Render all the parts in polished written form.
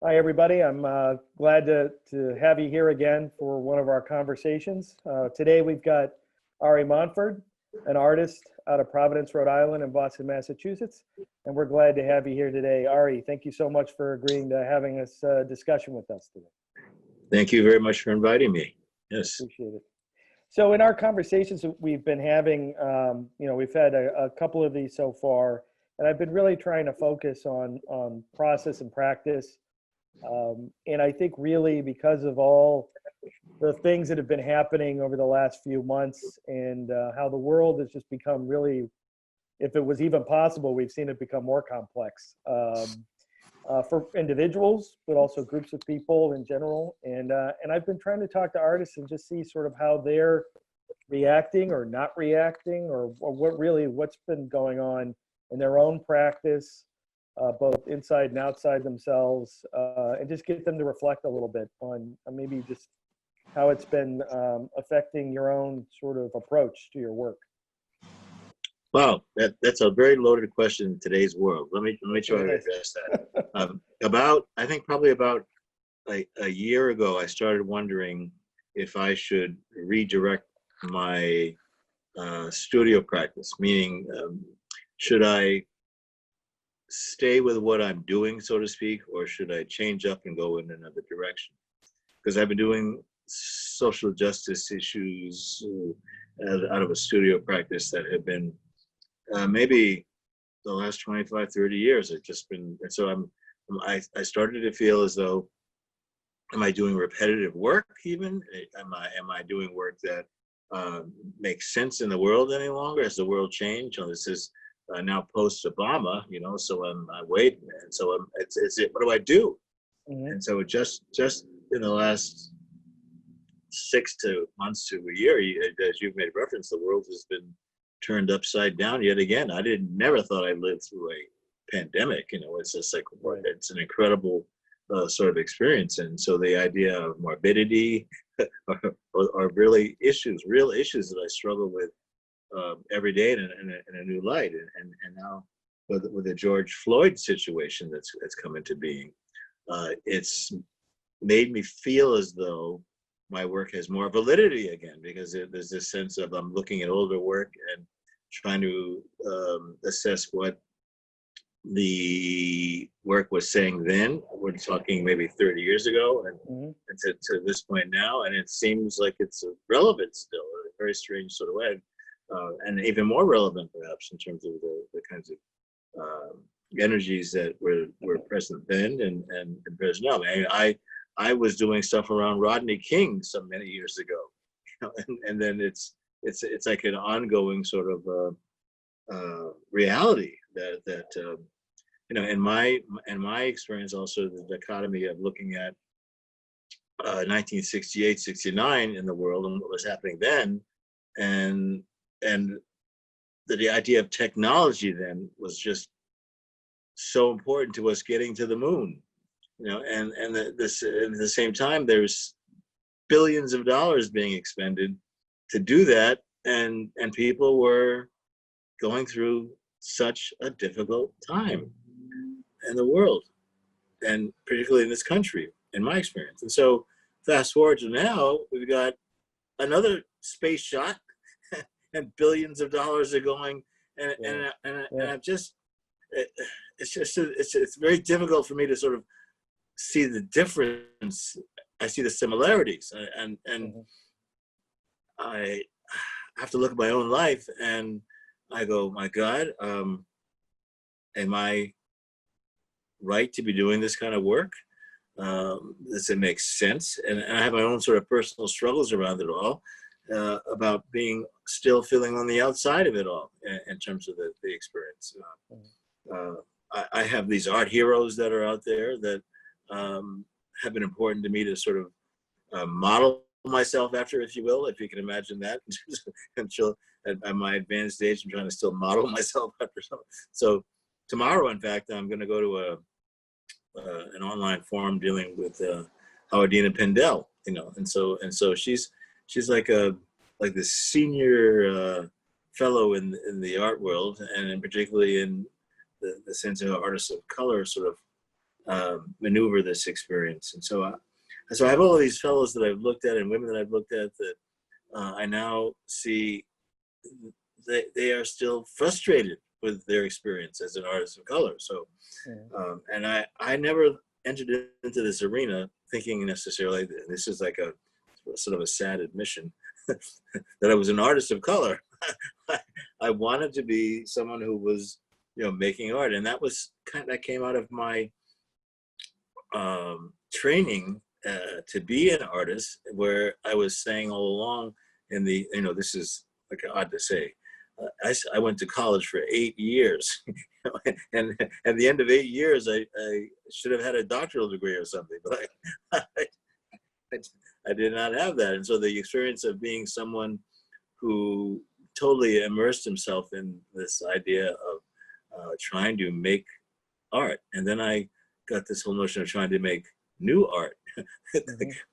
Hi, everybody. I'm glad to have you here again for one of our conversations. Today, we've got Ari Montford, an artist out of Providence, Rhode Island and Boston, Massachusetts. And we're glad to have you here today. Ari, thank you so much for agreeing to having this discussion with us today. Thank you very much for inviting me. Yes. Appreciate it. So in our conversations that we've been having, we've had a couple of these so far, and I've been really trying to focus on process and practice. And I think really because of all the things that have been happening over the last few months and how the world has just become really, if it was even possible, we've seen it become more complex for individuals, but also groups of people in general. And I've been trying to talk to artists and just see sort of how they're reacting or not reacting, or what's been going on in their own practice, both inside and outside themselves, and just get them to reflect a little bit on maybe just how it's been affecting your own sort of approach to your work. Wow, that's a very loaded question in today's world. Let me try to address that. I think probably about a year ago, I started wondering if I should redirect my studio practice, meaning should I stay with what I'm doing, so to speak, or should I change up and go in another direction? Because I've been doing social justice issues out of a studio practice that have been maybe the last 25, 30 years. It's just been, and so I started to feel as though, am I doing repetitive work even? Am I doing work that makes sense in the world any longer? Has the world changed? This is now post-Obama, so I wait, and so what do I do? Mm-hmm. And so just in the last 6 months to a year, as you've made reference, the world has been turned upside down yet again. I never thought I'd live through a pandemic. It's just like, it's an incredible sort of experience. And so the idea of morbidity are really real issues that I struggle with every day in a new light. And now with the George Floyd situation that's come into being, it's made me feel as though my work has more validity again, because there's this sense of I'm looking at older work and trying to assess what the work was saying then. We're talking maybe 30 years ago and to this point now, and it seems like it's relevant still in a very strange sort of way, and even more relevant perhaps in terms of the kinds of energies that were present then and present now. I was doing stuff around Rodney King so many years ago, and then it's like an ongoing sort of reality that in my experience, also the dichotomy of looking at 1968, 69 in the world and what was happening then, and the idea of technology then was just so important to us getting to the moon. And at the same time, there's billions of dollars being expended to do that, and people were going through such a difficult time in the world, and particularly in this country, in my experience. And so, fast forward to now, we've got another space shot, and billions of dollars are going, and I've just, it's very difficult for me to sort of see the difference. I see the similarities, and I have to look at my own life, and I go, my God, am I right to be doing this kind of work? Does it make sense? And I have my own sort of personal struggles around it all, about being still feeling on the outside of it all in terms of the experience. I have these art heroes that are out there that have been important to me to sort of model myself after, if you will, if you can imagine that. Until at my advanced age, I'm trying to still model myself after someone. So tomorrow, in fact, I'm going to go to an online forum dealing with Howardina Pendell, and so she's like the senior fellow in the art world, and particularly in the sense of artists of color sort of maneuver this experience. And so I have all of these fellows that I've looked at and women that I've looked at that I now see they are still frustrated with their experience as an artist of color. So, and I never entered into this arena thinking necessarily this is like a sort of a sad admission that I was an artist of color. I wanted to be someone who was, making art, and that came out of my training to be an artist, where I was saying all along this is like odd to say. I went to college for 8 years, and at the end of 8 years, I should have had a doctoral degree or something, but I did not have that. And so the experience of being someone who totally immersed himself in this idea of trying to make art, and then I got this whole notion of trying to make new art.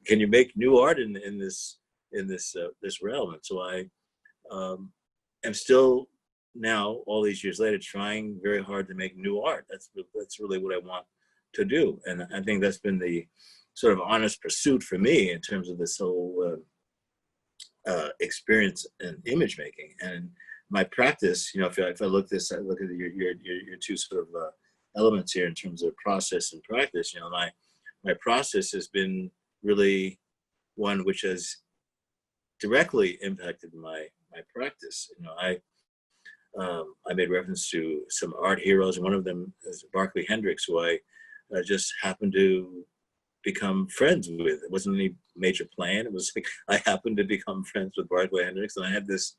Can you make new art in this realm? And so I am still now, all these years later, trying very hard to make new art. That's really what I want to do, and I think that's been the sort of honest pursuit for me in terms of this whole experience in image making. And my practice, if I look at your two sort of elements here in terms of process and practice, my process has been really one which has directly impacted my practice. I made reference to some art heroes. One of them is Barclay Hendricks, who I just happened to become friends with. It wasn't any major plan. It was like I happened to become friends with Barclay Hendricks, and I had this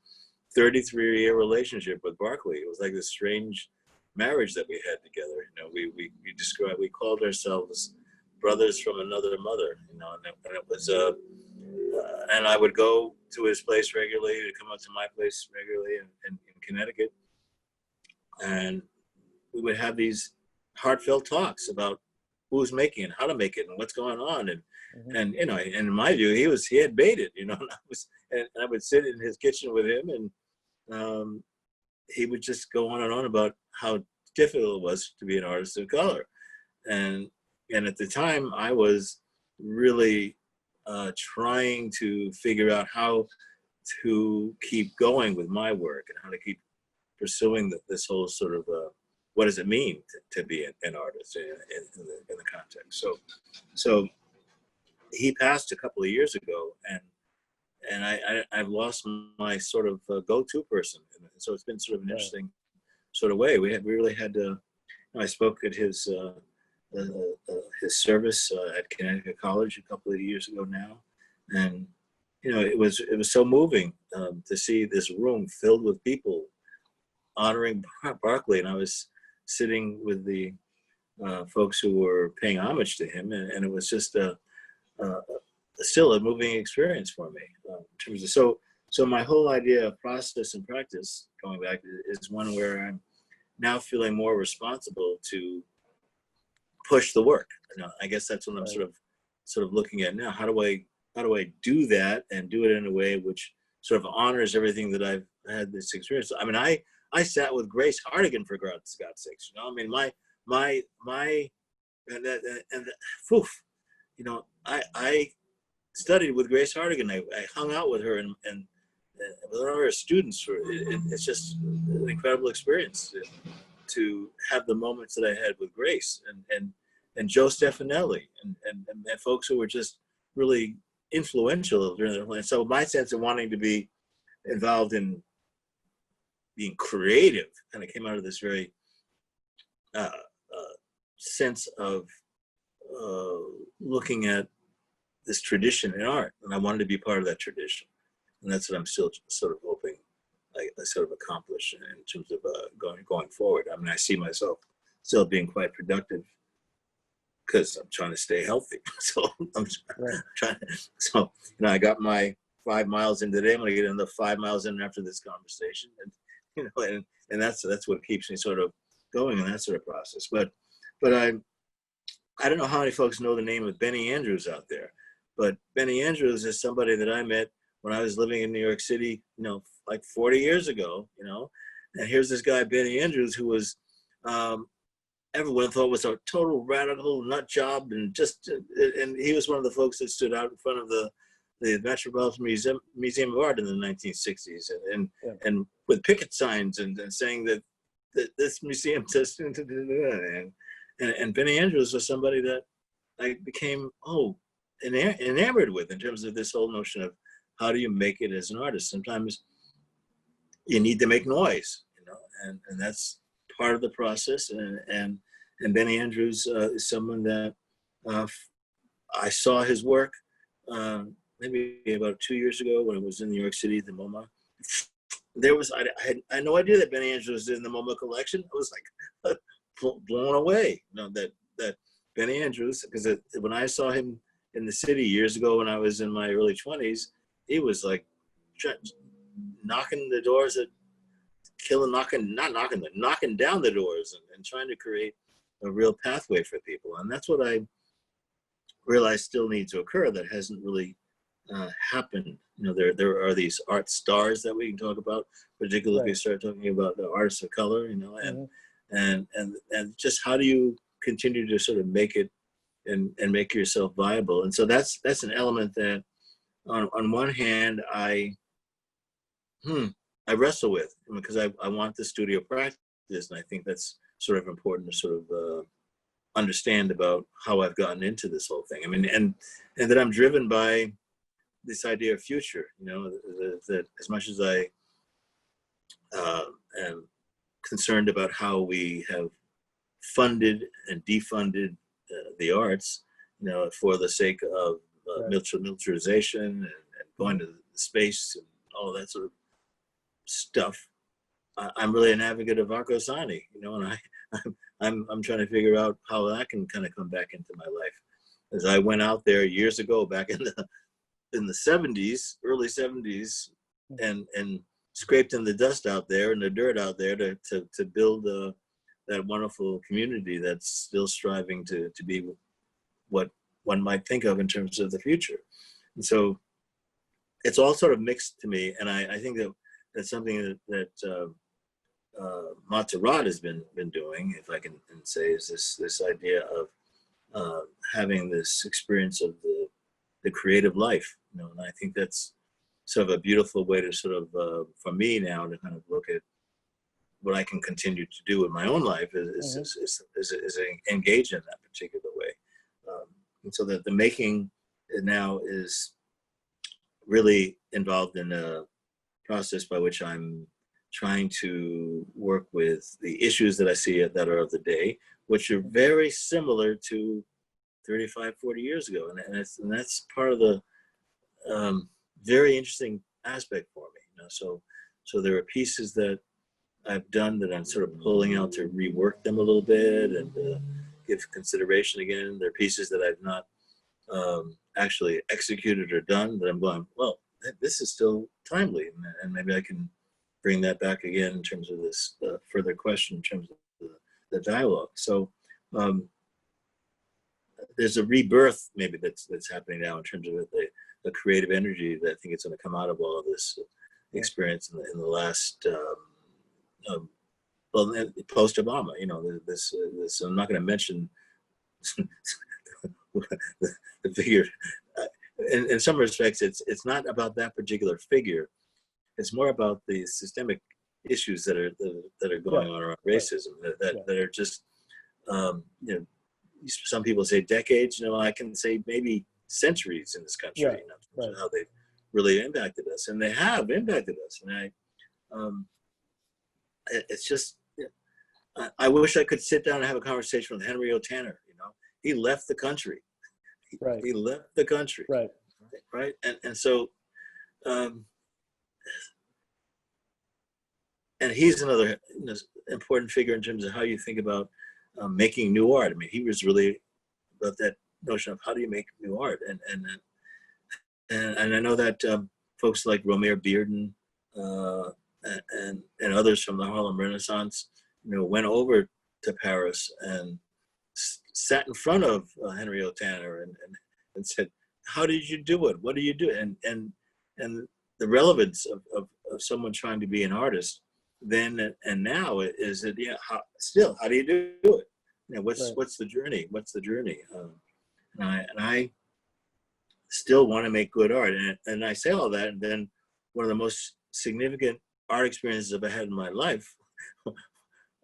33-year relationship with Barclay. It was like this strange marriage that we had together. We called ourselves brothers from another mother. And it was and I would go to his place regularly, to come up to my place regularly in Connecticut, and we would have these heartfelt talks about who's making it, how to make it, and what's going on. And in my view, he had made it, and I would sit in his kitchen with him, and he would just go on and on about how difficult it was to be an artist of color. And at the time, I was really trying to figure out how to keep going with my work and how to keep pursuing this whole sort of what does it mean to be an artist in the context. So he passed a couple of years ago, and I've lost my sort of go-to person. So it's been sort of an interesting sort of way. We really had to. I spoke at his service at Connecticut College a couple of years ago now, and it was so moving to see this room filled with people honoring Barclay, and I was sitting with the folks who were paying homage to him, and it was just still a moving experience for me in terms of so my whole idea of process and practice, going back, is one where I'm now feeling more responsible to push the work. I guess that's what I'm sort of looking at now. How do I do that and do it in a way which sort of honors everything that I've had this experience? I mean, I sat with Grace Hardigan, for God's sakes. I mean, I studied with Grace Hardigan. I hung out with her and with one of her students. It's just an incredible experience to have the moments that I had with Grace and Joe Stefanelli and folks who were just really influential during their life. So my sense of wanting to be involved in being creative kind of came out of this very sense of looking at this tradition in art, and I wanted to be part of that tradition, and that's what I'm still sort of hoping I sort of accomplish in terms of going forward. I mean, I see myself still being quite productive because I'm trying to stay healthy. So I'm trying. So I got my 5 miles in today. I'm going to get another 5 miles in after this conversation, and that's what keeps me sort of going in that sort of process. But I don't know how many folks know the name of Benny Andrews out there, but Benny Andrews is somebody that I met when I was living in New York City, like 40 years ago, and here's this guy, Benny Andrews, who was everyone thought was a total radical nut job, and he was one of the folks that stood out in front of the Metropolitan Museum of Art in the 1960s, and with picket signs and saying that this museum says, and Benny Andrews was somebody that I became enamored with in terms of this whole notion of how do you make it as an artist. Sometimes you need to make noise, and that's part of the process. And Benny Andrews is someone that I saw his work maybe about 2 years ago when I was in New York City at the MoMA. I had no idea that Benny Andrews was in the MoMA collection. I was like blown away, that Benny Andrews, because when I saw him in the city years ago when I was in my early 20s, he was like knocking the doors knocking down the doors and trying to create a real pathway for people. And that's what I realize still needs to occur that hasn't really happened. There are these art stars that we can talk about, particularly if you start talking about the artists of color, and just how do you continue to sort of make it and make yourself viable. And so that's an element that on one hand I wrestle with, because I want the studio practice, and I think that's sort of important to sort of understand about how I've gotten into this whole thing. I mean, and that I'm driven by this idea of future, that as much as I am concerned about how we have funded and defunded the arts, for the sake of militarization and going to space and all that sort of stuff. I'm really an advocate of Arco Sani, and I'm trying to figure out how that can kind of come back into my life. As I went out there years ago, back in the 70s, early 70s, and scraped in the dust out there and the dirt out there to build that wonderful community that's still striving to be what one might think of in terms of the future. And so it's all sort of mixed to me, and I think that's something that Montserrat has been doing, if I can say, is this idea of having this experience of the creative life, and I think that's sort of a beautiful way to sort of, for me now, to kind of look at what I can continue to do in my own life is engage in that particular way. And so that the making now is really involved in a process by which I'm trying to work with the issues that I see that are of the day, which are very similar to 35, 40 years ago. And that's part of the very interesting aspect for me. So there are pieces that I've done that I'm sort of pulling out to rework them a little bit and give consideration again. There are pieces that I've not actually executed or done that I'm going, well, this is still timely, and maybe I can bring that back again in terms of this further question in terms of the dialogue. So there's a rebirth maybe that's happening now in terms of the creative energy that I think it's going to come out of all of this experience in the last post Obama. This I'm not going to mention the figure. In some respects, it's not about that particular figure. It's more about the systemic issues that are going on around racism that are just some people say decades. I can say maybe centuries in this country. How they've really impacted us, and they have impacted us. And it's just, I wish I could sit down and have a conversation with Henry O. Tanner. He left the country. He left the country. Right. And so, and he's another important figure in terms of how you think about making new art. I mean, he was really about that notion of how do you make new art, and I know that folks like Romare Bearden and others from the Harlem Renaissance, went over to Paris and sat in front of Henry O. Tanner and said, "How did you do it? What do you do?" And the relevance of someone trying to be an artist then and now is that how do you do it? Right. what's the journey? What's the journey? And I still want to make good art, and I say all that, and then one of the most significant art experiences I've had in my life,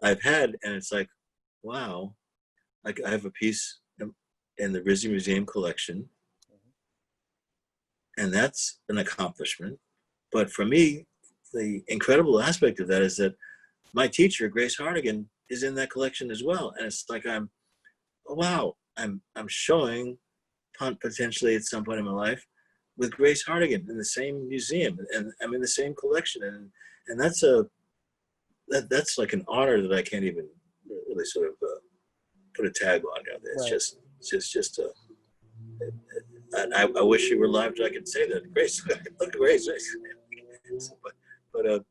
I've had, and it's like, wow, I have a piece in the Rizzi Museum collection, and that's an accomplishment. But for me, the incredible aspect of that is that my teacher, Grace Hardigan, is in that collection as well, and it's like oh, wow, I'm showing potentially at some point in my life with Grace Hardigan in the same museum, and I'm in the same collection, and that's like an honor that I can't even really sort of put a tag on. It's Right. just and I wish she were alive so I could say that. Grace, look at Grace. But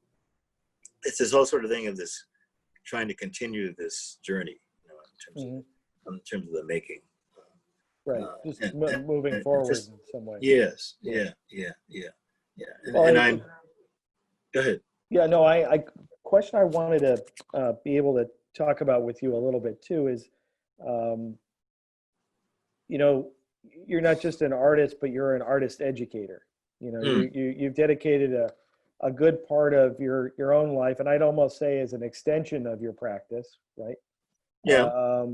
it's this whole sort of thing of this trying to continue this journey, in terms of the making. Right. Just moving and forward just, in some way. yes, Yeah. yeah. Well, And I'm, go ahead. Yeah, no, I question I wanted to be able to talk about with you a little bit too is, you know, you're not just an artist, but you're an artist educator. You know, you've dedicated a good part of your own life, and I'd almost say as an extension of your practice, right? Yeah.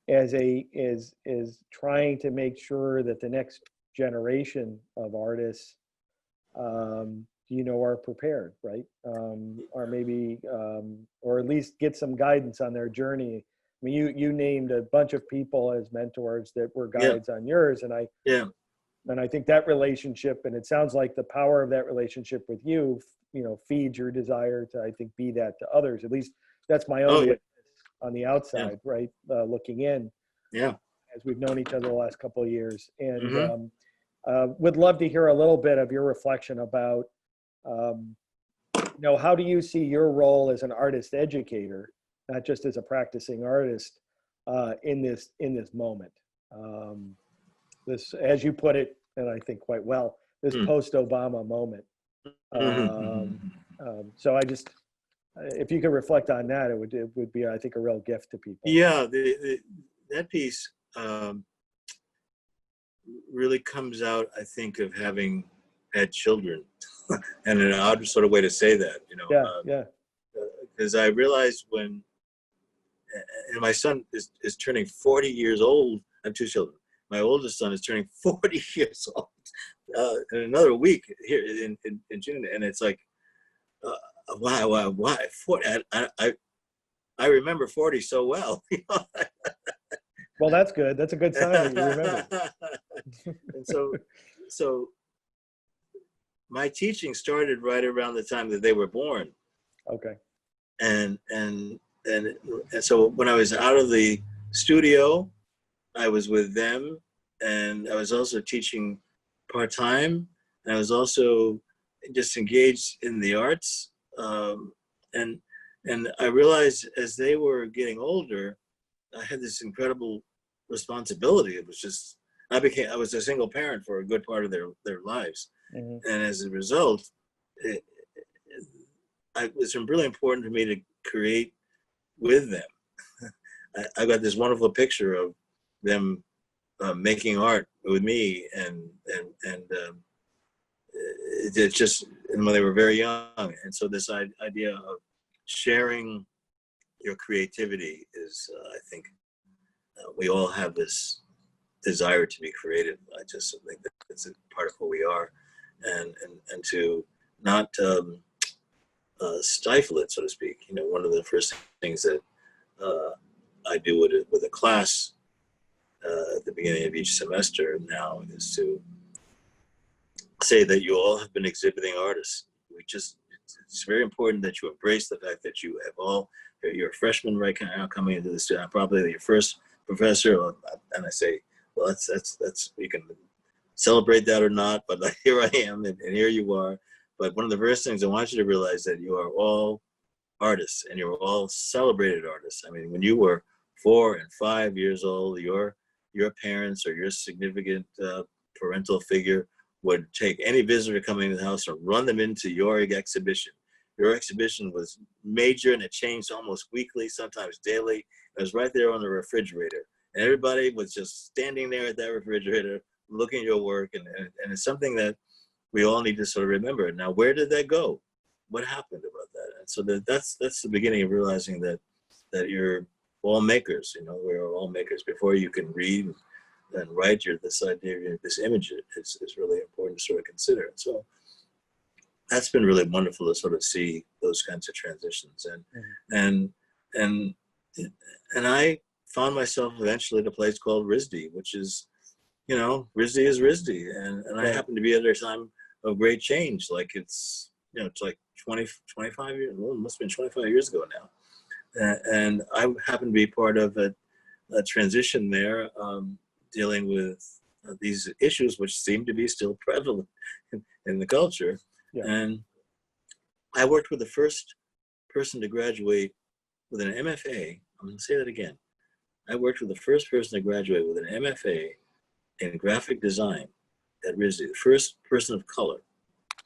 Is trying to make sure that the next generation of artists, are prepared, right? Or maybe, or at least get some guidance on their journey. I mean, you named a bunch of people as mentors that were guides on yours, and I think that relationship, and it sounds like the power of that relationship with you, feeds your desire to, I think, be that to others. At least that's my own witness on the outside, right? Looking in, as we've known each other the last couple of years, and would love to hear a little bit of your reflection about, how do you see your role as an artist educator, not just as a practicing artist, in this moment. This, as you put it, and I think quite well, this post-Obama moment. So I just, if you could reflect on that, it would be, I think, a real gift to people. Yeah, that piece really comes out, I think, of having had children, and an odd sort of way to say that, because I realized when, and my son is turning 40 years old. I have two children. My oldest son is turning 40 years old in another week here in June, and it's like, why? 40, I remember 40 so well. Well, that's good. That's a good sign that you remember. And so my teaching started right around the time that they were born. Okay. And so when I was out of the studio, I was with them, and I was also teaching part-time, and I was also just engaged in the arts. And I realized as they were getting older, I had this incredible responsibility. It was just, I was a single parent for a good part of their lives. And as a result, it was really important for me to create with them. I got this wonderful picture of them making art with me, and it's just, and when they were very young. And so this idea of sharing your creativity is, I think, we all have this desire to be creative. I just think that it's a part of who we are, and to not stifle it, so to speak. One of the first things that I do with a class at the beginning of each semester now is to say that you all have been exhibiting artists. It's very important that you embrace the fact that you have you're a freshman right now coming into the student, probably your first professor, and I say, well, that's you can celebrate that or not, but here I am, and here you are. But one of the first things I want you to realize that you are all artists, and you're all celebrated artists. I mean, when you were 4 and 5 years old, your parents or your significant parental figure would take any visitor coming to the house and run them into your exhibition. Your exhibition was major, and it changed almost weekly, sometimes daily. I was right there on the refrigerator. And everybody was just standing there at that refrigerator, looking at your work. And it's something that we all need to sort of remember. Now, where did that go? What happened about that? And so that's the beginning of realizing that you're all makers. You know, we're all makers. Before you can read and write, this idea, this image is really important to sort of consider. And so that's been really wonderful to sort of see those kinds of transitions. And I found myself eventually at a place called RISD, which is, you know, RISD is RISD. And I happened to be at a time of great change. Like it's like 25 years, well, it must have been 25 years ago now. And I happened to be part of a transition there, dealing with these issues, which seem to be still prevalent in the culture. Yeah. And I worked with the first person to graduate with an MFA. I'm going to say that again. I worked with the first person to graduate with an MFA in graphic design at RISD, the first person of color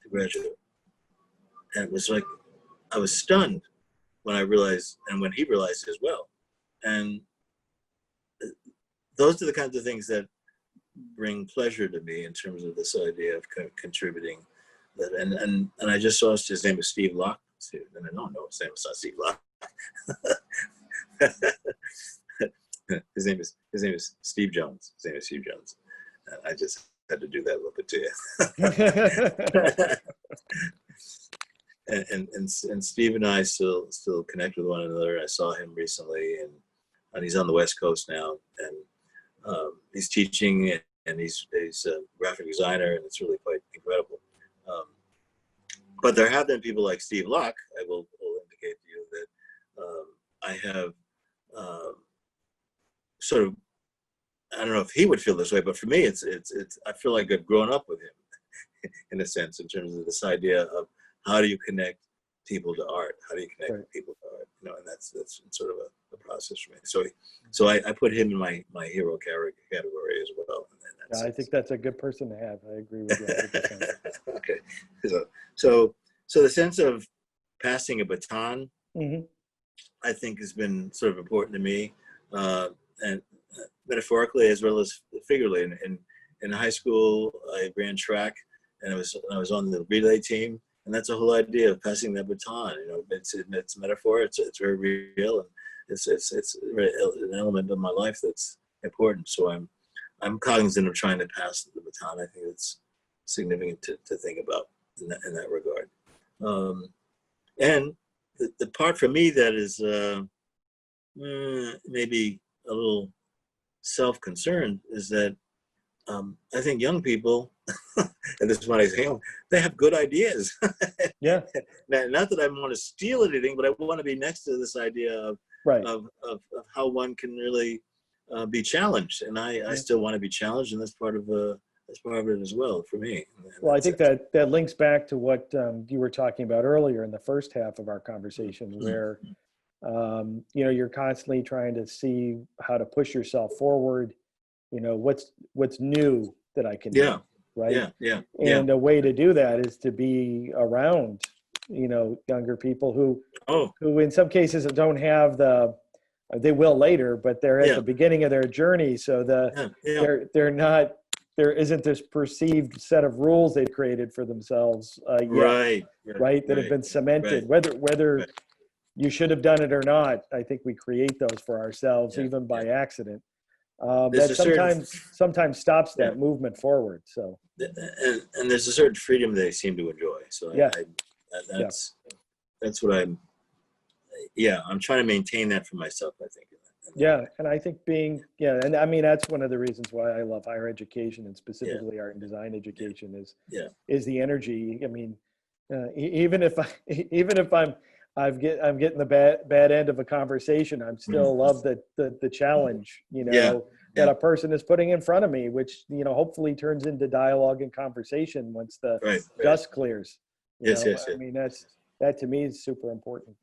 to graduate. And it was like, I was stunned when I realized, and when he realized as well. And those are the kinds of things that bring pleasure to me in terms of this idea of contributing. That, and I just saw his name is Steve Locke. And I don't know his name is not Steve Locke. his name is Steve Jones. His name is Steve Jones. I just had to do that a little bit to you. and Steve and I still connect with one another. I saw him recently, and he's on the West Coast now, and he's teaching, and he's a graphic designer, and it's really quite incredible. But there have been people like Steve Locke. I will indicate to you that I have sort of, I don't know if he would feel this way, but for me, it's I feel like I've grown up with him in a sense, in terms of this idea of how do you connect people to art? How do you connect people to art? You know, and that's sort of a process for me. So I put him in my hero category as well. Yeah, I think that's a good person to have. I agree with you 100%. Okay, so the sense of passing a baton, I think, has been sort of important to me, and metaphorically as well as figuratively. In high school, I ran track, and I was on the relay team. And that's the whole idea of passing that baton. You know, it's metaphor. It's very real, and it's an element of my life that's important. So I'm cognizant of trying to pass the baton. I think it's significant to think about in that regard. And the part for me that is maybe a little self-concerned is that I think young people, and this is what I say, they have good ideas. Yeah. Not that I want to steal anything, but I want to be next to this idea of how one can really be challenged, and I still want to be challenged, and that's part of it as well for me. Well, I think that links back to what you were talking about earlier in the first half of our conversation, where you know, you're constantly trying to see how to push yourself forward. You know, what's new that I can do, right? Yeah. And a way to do that is to be around, you know, younger people who in some cases don't have they will later, but they're at the beginning of their journey. So they're not, there isn't this perceived set of rules they've created for themselves yet, right? That have been cemented, whether you should have done it or not. I think we create those for ourselves, even by accident. That sometimes stops that movement forward. So, and there's a certain freedom they seem to enjoy. So that's what I'm trying to maintain that for myself, I think. Yeah, and I think and I mean, that's one of the reasons why I love higher education, and specifically art and design education is the energy. I mean, even if I'm getting the bad end of a conversation, I'm still love the challenge, you know, that a person is putting in front of me, which, you know, hopefully turns into dialogue and conversation once the dust clears. Yes. I mean, that to me is super important.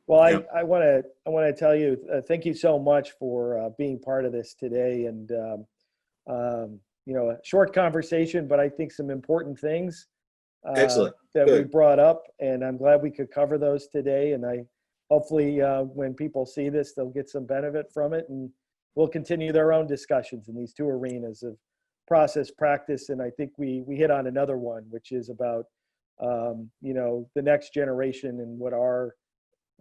Well, I want to tell you, thank you so much for being part of this today, and you know, a short conversation, but I think some important things that we brought up, and I'm glad we could cover those today. And hopefully when people see this, they'll get some benefit from it, and we'll continue their own discussions in these two arenas of process, practice, and I think we hit on another one, which is about the next generation and what our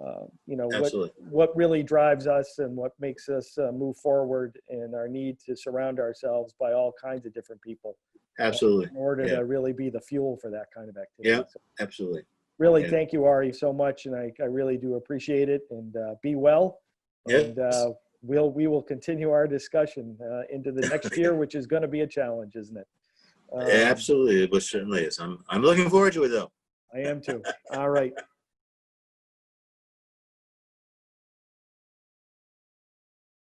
Absolutely. what really drives us and what makes us move forward, and our need to surround ourselves by all kinds of different people. Absolutely. In order Yeah. to really be the fuel for that kind of activity. Yeah, So absolutely. really, Yeah. thank you, Ari, so much, and I really do appreciate it. And be well. Yes. And we will continue our discussion into the next year, which is going to be a challenge, isn't it? Absolutely, it certainly is. I'm looking forward to it, though. I am too. All right.